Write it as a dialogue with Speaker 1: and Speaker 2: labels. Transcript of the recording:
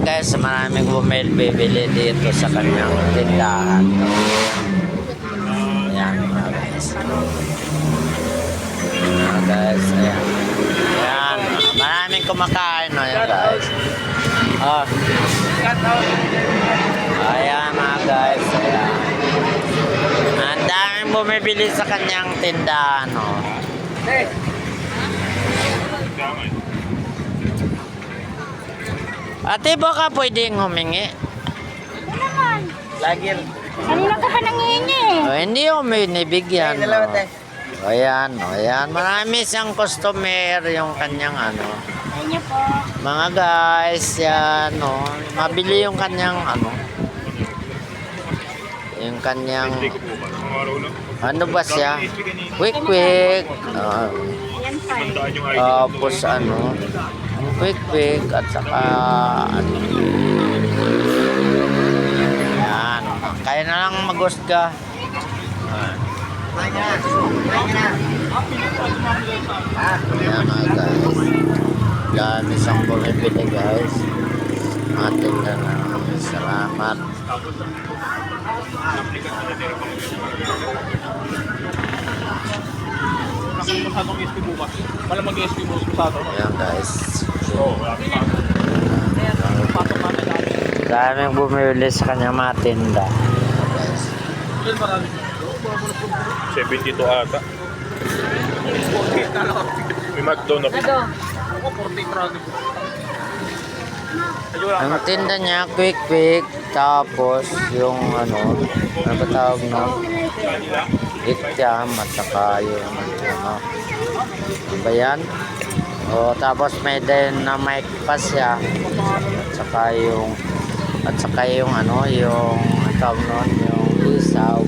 Speaker 1: Ayan guys, maraming bumibili dito sa kanyang tindahan. Ayan mga guys. Ayan guys, ayan. Ayan, maraming kumakain, no, ayan guys. Oh. Ayan mga guys, ayan. Ang daming bumibili sa kanyang tindahan, no. Ate, baka pwedeng humingi?
Speaker 2: Ano naman?
Speaker 1: Lagi.
Speaker 2: Kanina ka pa nangihingi.
Speaker 1: Oh, hindi yung may nibigyan. Oh. Ayan, oh, ayan. Marami siyang customer yung kanyang ano.
Speaker 2: Ayun po.
Speaker 1: Mga guys, yan, oh. Mabili yung kanyang ano. Yung kanyang ano ba siya? Quick.
Speaker 2: Ayan pa.
Speaker 1: Tapos ano, quick at saka ano. Yan. Kaya na lang mag-host ka. Ayan mga guys. Dami siyang bumibili guys. Atin na lang. Salamat. Ayan guys. Daming bumibili sa kanyang mga tinda.
Speaker 3: 72 ata. May McDonald's.
Speaker 1: Ang tinda niya, quick. Tapos yung ano ba tawag no? Ityam at saka yung ano ba yan? O, tapos may din na mic pa siya. At saka yung ano, yung tawag nun, yung isaw.